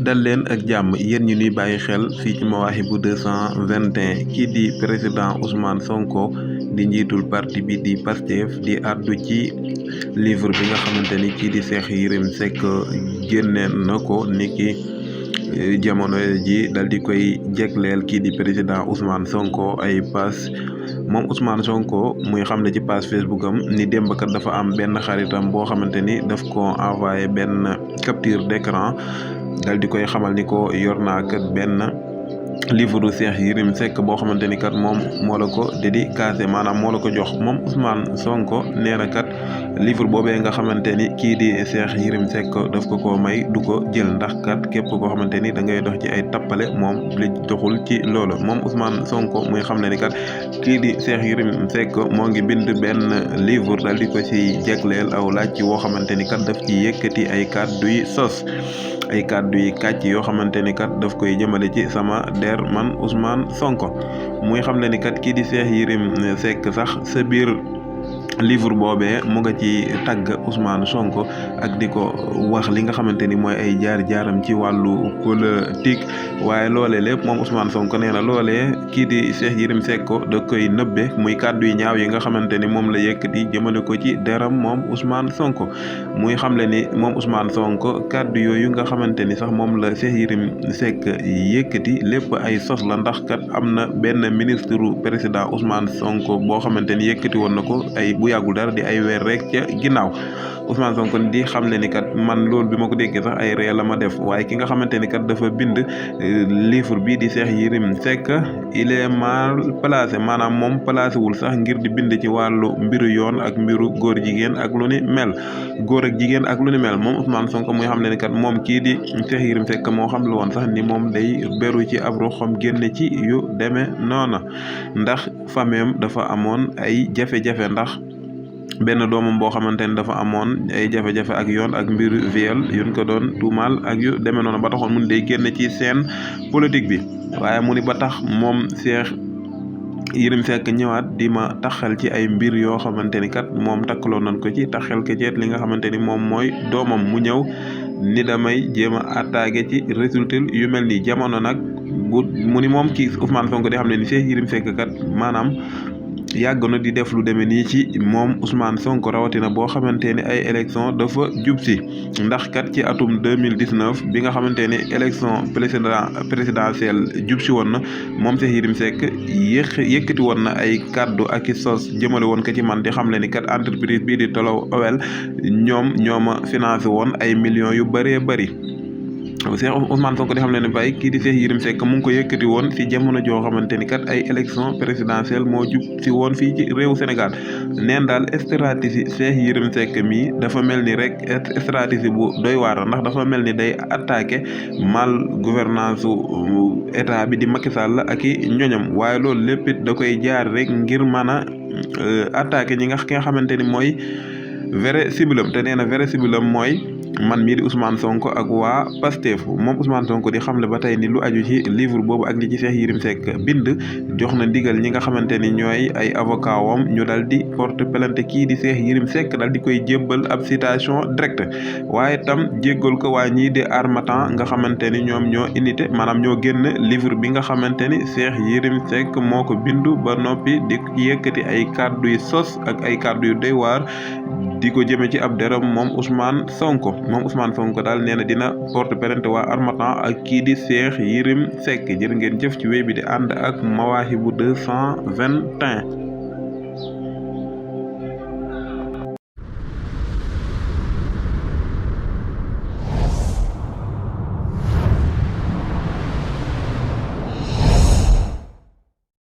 dal leen ak jàmm yéen ñi ñuy bàyyi xel fii ci Mawahibou 221 kii di président Ousmane Sonko di njiitul parti bi di Pastef di àddu ci livre bi nga xamante ni kii di Cheikh Yérim Seck génne na ko niki jamono ji dal di koy jegleel kii di président Ousmane Sonko ay pass moom Ousmane Sonko muy xamle ci page Facebook am ni démb kat dafa am benn xaritam boo xamante ni daf ko envoyé benn capture d'écran dal di koy xamal ni ko yor naa kat benn livre du Cheikh Yérim Seck boo xamante ni kat moom moo la ko dédicacé maanaam moo la ko jox moom Ousmane Sonko nee na kat livre boobee nga xamante ni kii di Cheikh Yérim Seck daf ko may du ko jël ndax kat képp koo xamante ni da ngay dox ci ay tappale moom li doxul ci loolu moom Ousmane Sonko muy xam ne ni kat kii di Cheikh Yérim Seck moo ngi bind benn livre dal di ko ci jegleel aw laaj ci woo xamante ni kat daf ci yëkkati ay kàddu yi sos ay kàddu yi kàcc yoo xamante ni kat daf koy jëmale ci sama der man Ousmane Sonko muy xam ne ni kat kii di Cheikh Yérim Seck sax sa biir livre boobee mu nga ci tagg Ousmane Sonko ak di ko wax li nga xamante ni mooy ay jaar-jaaram ci wàllu politique waaye loolee lépp moom Ousmane Sonko nee na loolee kii di Cheikh Yérim Seck da koy nëbbe muy kàddu yi ñaaw yi nga xamante ni moom la yëkkati jëmale ko ci deram moom Ousmane Sonko muy xamle ni moom Ousmane Sonko kàddu yooyu nga xamante ni sax moom la Cheikh Yérim Seck yëkkati lépp ay sos la ndax kat am na benn ministre président Ousmane Sonko boo xamante ni yëkkati woon na ko ay bu yàggul dara di ay weer rek ca ginnaaw Ousmane Sonko di xam ne ni kat man loolu bi ma ko déggee sax ay ree la ma def waaye ki nga xamante ni kat dafa bind livre bi di Cheikh Yérim Seck il est mal placé maanaam moom placé wul sax ngir di bind ci wàllu mbiru yoon ak mbiru góor jigéen ak lu ni mel góor ak jigéen ak lu ni mel moom Ousmane Sonko muy xam ne ni kat moom kii di Cheikh Yérim Seck moo xam lu woon sax ni moom day beru ci ab roxam génne ci yu demee noona ndax fameem dafa amoon ay jafe-jafe ndax benn doomam boo xamante ni dafa amoon ay jafe-jafe ak yoon ak mbir viol yuñ ko doon tuumaal ak yu demee noonu ba taxoon mu ni day génn ci scène politique bi waaye mu ni ba tax moom Cheikh Yérim Seck ñëwaat di ma taxal ci ay mbir yoo xamante ni kat moom takkaloo nañ ko ci taxal ko ceet li nga xamante ni moom mooy doomam mu ñëw ni damay jéem a attaqué ci résultat yu mel nii jamono nag mu ni moom kii Ousmane Sonko di xam ne ni Cheikh Yérim Seck kat maanaam yàgg na di def lu demee nii ci moom Ousmane Sonko rawatina boo xamante ni ay élection dafa jub si ndax kat ci atum 2019 bi nga xamante ni élection présidentielle jub si woon na moom Cheikh Yérim Seck yëkkati woon na ay kaddu ak i sos jëmale woon ko ci man di xam le ni kat entreprise bii di Tolow Owel ñoo ma financé woon ay millions yu bëree bëri Cheikh Ousmane Sonko di xam ne ne bay kii di Cheikh Yérim Seck mu ngi ko yëkkati woon ci jamono joo xamante ni kat ay élection présidentielle moo jub si woon fii ci réew Sénégal neen daal stratégie Cheikh Yérim Seck mii dafa mel ni rek stratégie bu doy waar ndax dafa mel ni day attaqué mal gouvernance su état bi di Macky Sall ak i ñoñam waaye loolu lépp it da koy jaar rek ngir mën a attaqué ki nga xamante ni mooy vrai cible am te nee na vrai cible am mooy man mii di Ousmane Sonko ak waa Pastef moom Ousmane Sonko di xamle ba tey ni lu aju ci livre boobu ak li ci Cheikh Yérim Seck bind jox na ndigal ñi nga xamante ni ñooy ay avocat wam ñu dal di porte plainte kii di Cheikh Yérim Seck dal di koy jébbal ab citation directe waaye tam jéggal ko waa ñii di Harmattan nga xamante ni ñoom ñoo unité maanaam ñoo génn livre bi nga xamante ni Cheikh Yérim Seck moo ko bindu ba noppi di yëkkati ay kàddu yu sos ak ay kàddu yu doy waar di ko jëme ci ab deram moom Ousmane Sonko daal nee na dina porte plainte waa Harmattan ak kii di Cheikh Yérim Seck jërë ngeen jëf ci wéy bi di ànd ak Mawahibou 221